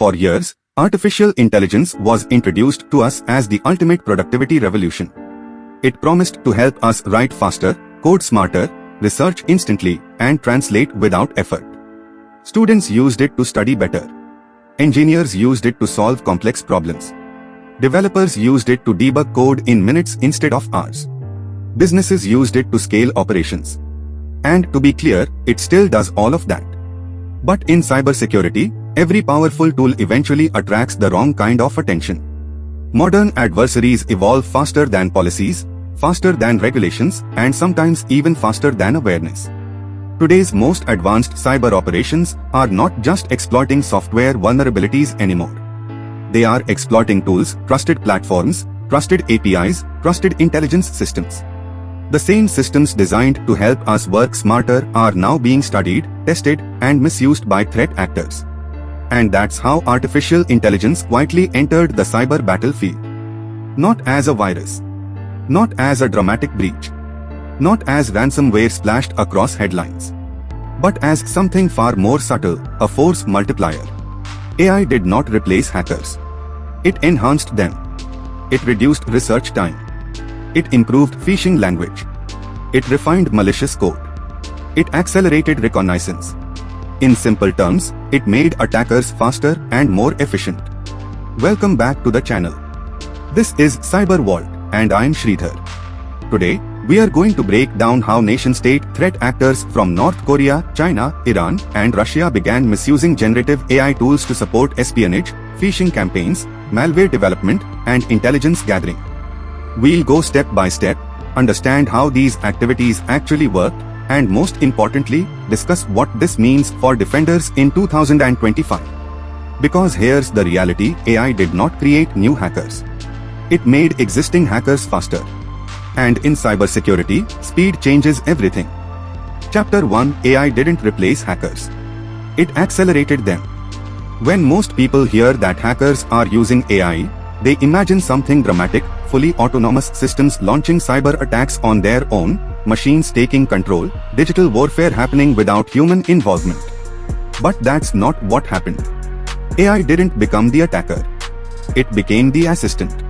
For years, artificial intelligence was introduced to us as the ultimate productivity revolution. It promised to help us write faster, code smarter, research instantly, and translate without effort. Students used it to study better. Engineers used it to solve complex problems. Developers used it to debug code in minutes instead of hours. Businesses used it to scale operations. And to be clear, it still does all of that. But in cybersecurity, every powerful tool eventually attracts the wrong kind of attention. Modern adversaries evolve faster than policies, faster than regulations, and sometimes even faster than awareness. Today's most advanced cyber operations are not just exploiting software vulnerabilities anymore. They are exploiting tools, trusted platforms, trusted APIs, trusted intelligence systems. The same systems designed to help us work smarter are now being studied, tested, and misused by threat actors. And that's how artificial intelligence quietly entered the cyber battlefield. Not as a virus. Not as a dramatic breach. Not as ransomware splashed across headlines. But as something far more subtle, a force multiplier. AI did not replace hackers. It enhanced them. It reduced research time. It improved phishing language. It refined malicious code. It accelerated reconnaissance. In simple terms, it made attackers faster and more efficient. Welcome back to the channel. This is Cyber Vault, and I'm Shridhar. Today, we are going to break down how nation-state threat actors from North Korea, China, Iran, and Russia began misusing generative AI tools to support espionage, phishing campaigns, malware development, and intelligence gathering. We'll go step by step, understand how these activities actually worked, and most importantly, discuss what this means for defenders in 2025. Because here's the reality: AI did not create new hackers. It made existing hackers faster. And in cybersecurity, speed changes everything. Chapter 1: AI didn't replace hackers. It accelerated them. When most people hear that hackers are using AI, they imagine something dramatic: fully autonomous systems launching cyber attacks on their own, machines taking control, digital warfare happening without human involvement. But that's not what happened. AI didn't become the attacker. It became the assistant.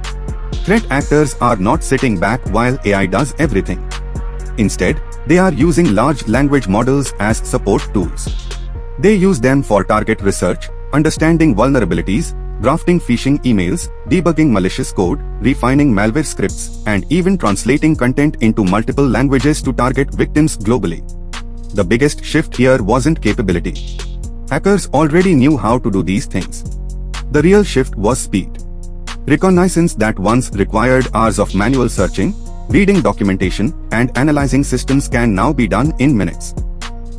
Threat actors are not sitting back while AI does everything. Instead, they are using large language models as support tools. They use them for target research, understanding vulnerabilities, drafting phishing emails, debugging malicious code, refining malware scripts, and even translating content into multiple languages to target victims globally. The biggest shift here wasn't capability. Hackers already knew how to do these things. The real shift was speed. Reconnaissance that once required hours of manual searching, reading documentation, and analyzing systems can now be done in minutes.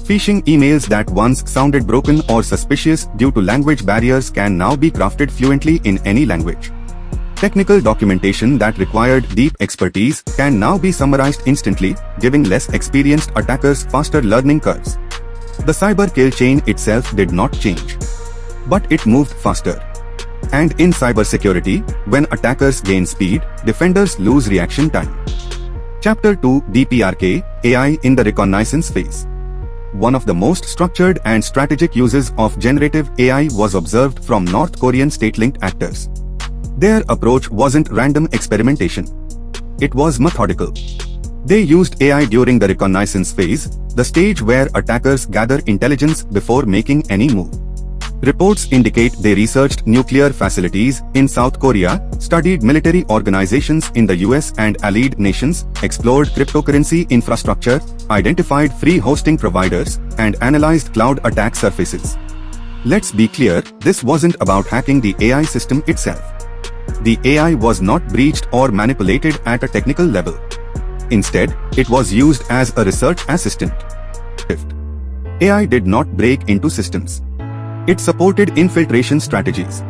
Phishing emails that once sounded broken or suspicious due to language barriers can now be crafted fluently in any language. Technical documentation that required deep expertise can now be summarized instantly, giving less experienced attackers faster learning curves. The cyber kill chain itself did not change. But it moved faster. And in cybersecurity, when attackers gain speed, defenders lose reaction time. Chapter 2: DPRK, AI in the reconnaissance phase. One of the most structured and strategic uses of generative AI was observed from North Korean state-linked actors. Their approach wasn't random experimentation. It was methodical. They used AI during the reconnaissance phase, the stage where attackers gather intelligence before making any move. Reports indicate they researched nuclear facilities in South Korea, studied military organizations in the US and allied nations, explored cryptocurrency infrastructure, identified free hosting providers, and analyzed cloud attack surfaces. Let's be clear, this wasn't about hacking the AI system itself. The AI was not breached or manipulated at a technical level. Instead, it was used as a research assistant. AI did not break into systems. It supported infiltration strategies.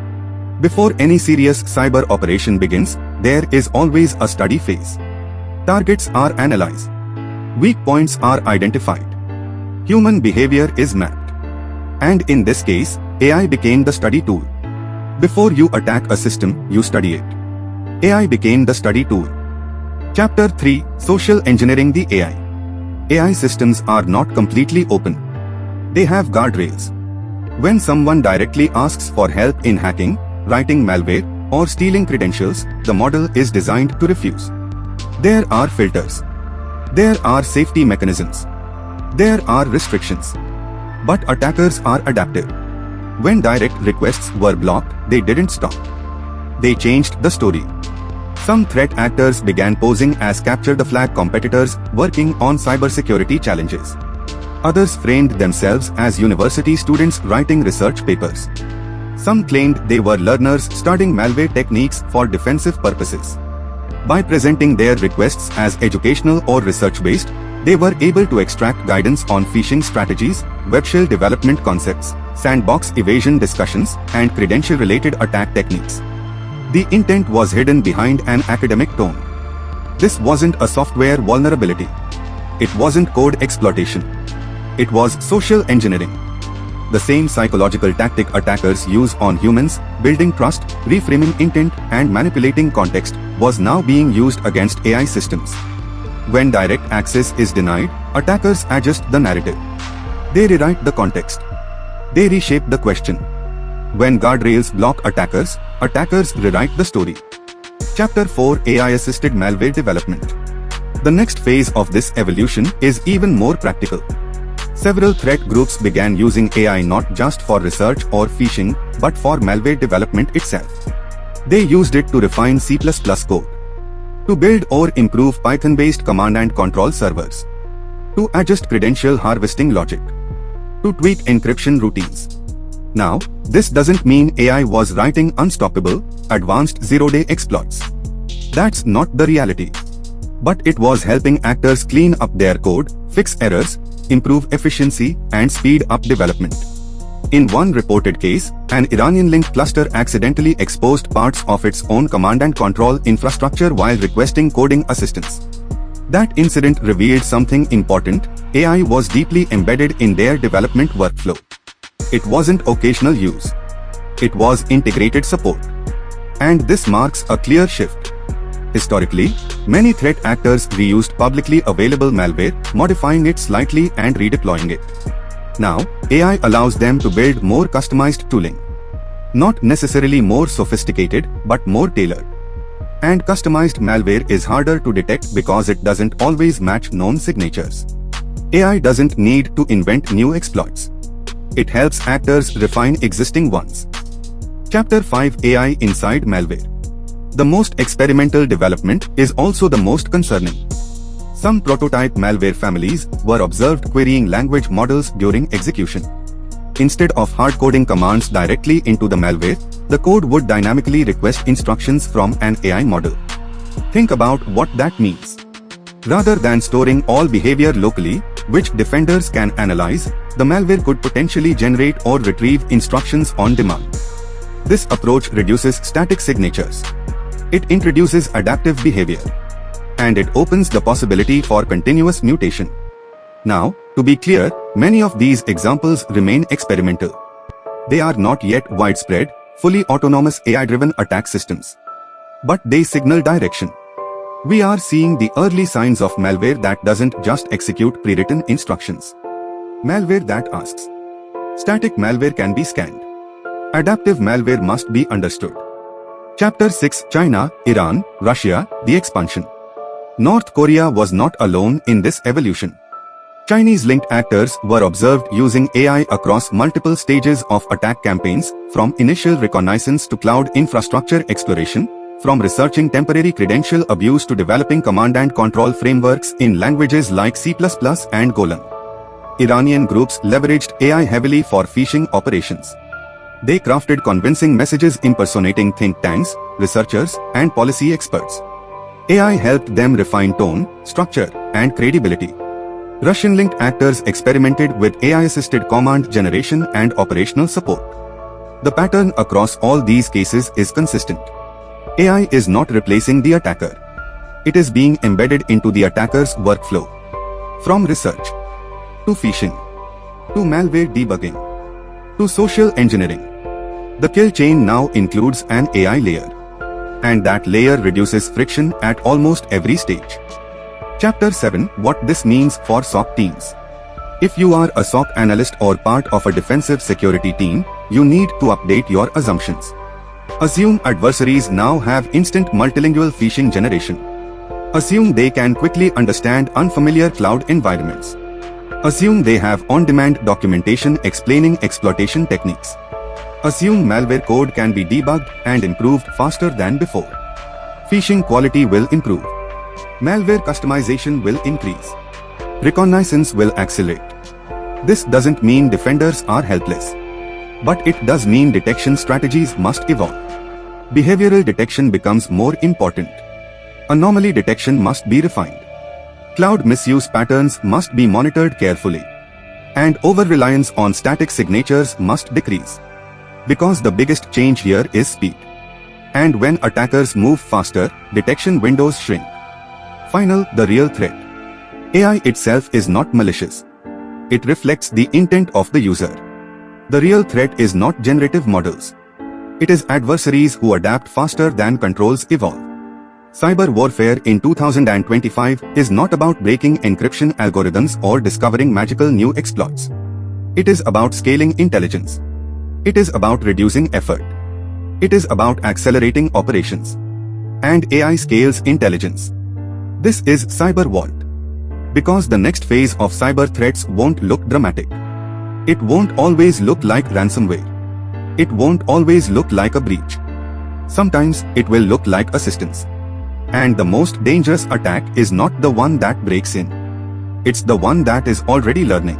Before any serious cyber operation begins, there is always a study phase. Targets are analyzed. Weak points are identified. Human behavior is mapped. And in this case, AI became the study tool. Before you attack a system, you study it. AI became the study tool. Chapter 3: Social Engineering the AI. AI systems are not completely open. They have guardrails. When someone directly asks for help in hacking, writing malware, or stealing credentials, the model is designed to refuse. There are filters. There are safety mechanisms. There are restrictions. But attackers are adaptive. When direct requests were blocked, they didn't stop. They changed the story. Some threat actors began posing as capture-the-flag competitors working on cybersecurity challenges. Others framed themselves as university students writing research papers. Some claimed they were learners studying malware techniques for defensive purposes. By presenting their requests as educational or research-based, they were able to extract guidance on phishing strategies, web shell development concepts, sandbox evasion discussions, and credential-related attack techniques. The intent was hidden behind an academic tone. This wasn't a software vulnerability. It wasn't code exploitation. It was social engineering. The same psychological tactic attackers use on humans, building trust, reframing intent, and manipulating context, was now being used against AI systems. When direct access is denied, attackers adjust the narrative. They rewrite the context. They reshape the question. When guardrails block attackers, attackers rewrite the story. Chapter 4: AI-assisted malware development. The next phase of this evolution is even more practical. Several threat groups began using AI not just for research or phishing, but for malware development itself. They used it to refine C++ code, to build or improve Python-based command and control servers, to adjust credential harvesting logic, to tweak encryption routines. Now, this doesn't mean AI was writing unstoppable, advanced zero-day exploits. That's not the reality. But it was helping actors clean up their code, fix errors, improve efficiency, and speed up development. In one reported case, an Iranian-linked cluster accidentally exposed parts of its own command and control infrastructure while requesting coding assistance. That incident revealed something important: AI was deeply embedded in their development workflow. It wasn't occasional use. It was integrated support. And this marks a clear shift. Historically, many threat actors reused publicly available malware, modifying it slightly and redeploying it. Now, AI allows them to build more customized tooling. Not necessarily more sophisticated, but more tailored. And customized malware is harder to detect because it doesn't always match known signatures. AI doesn't need to invent new exploits. It helps actors refine existing ones. Chapter 5: AI inside malware. The most experimental development is also the most concerning. Some prototype malware families were observed querying language models during execution. Instead of hard-coding commands directly into the malware, the code would dynamically request instructions from an AI model. Think about what that means. Rather than storing all behavior locally, which defenders can analyze, the malware could potentially generate or retrieve instructions on demand. This approach reduces static signatures. It introduces adaptive behavior. And it opens the possibility for continuous mutation. Now, to be clear, many of these examples remain experimental. They are not yet widespread, fully autonomous AI-driven attack systems. But they signal direction. We are seeing the early signs of malware that doesn't just execute pre-written instructions. Malware that asks. Static malware can be scanned. Adaptive malware must be understood. Chapter 6: China, Iran, Russia, the expansion. North Korea was not alone in this evolution. Chinese-linked actors were observed using AI across multiple stages of attack campaigns, from initial reconnaissance to cloud infrastructure exploration, from researching temporary credential abuse to developing command and control frameworks in languages like C++ and Golang. Iranian groups leveraged AI heavily for phishing operations. They crafted convincing messages impersonating think tanks, researchers, and policy experts. AI helped them refine tone, structure, and credibility. Russian-linked actors experimented with AI-assisted command generation and operational support. The pattern across all these cases is consistent. AI is not replacing the attacker. It is being embedded into the attacker's workflow. From research, to phishing, to malware debugging, to social engineering. The kill chain now includes an AI layer. And that layer reduces friction at almost every stage. Chapter 7: What this means for SOC teams. If you are a SOC analyst or part of a defensive security team, you need to update your assumptions. Assume adversaries now have instant multilingual phishing generation. Assume they can quickly understand unfamiliar cloud environments. Assume they have on-demand documentation explaining exploitation techniques. Assume malware code can be debugged and improved faster than before. Phishing quality will improve. Malware customization will increase. Reconnaissance will accelerate. This doesn't mean defenders are helpless. But it does mean detection strategies must evolve. Behavioral detection becomes more important. Anomaly detection must be refined. Cloud misuse patterns must be monitored carefully. And over-reliance on static signatures must decrease. Because the biggest change here is speed. And when attackers move faster, detection windows shrink. Final, the real threat. AI itself is not malicious. It reflects the intent of the user. The real threat is not generative models. It is adversaries who adapt faster than controls evolve. Cyber warfare in 2025 is not about breaking encryption algorithms or discovering magical new exploits. It is about scaling intelligence. It is about reducing effort. It is about accelerating operations. And AI scales intelligence. This is Cyber Vault. Because the next phase of cyber threats won't look dramatic. It won't always look like ransomware. It won't always look like a breach. Sometimes it will look like assistance. And the most dangerous attack is not the one that breaks in. It's the one that is already learning.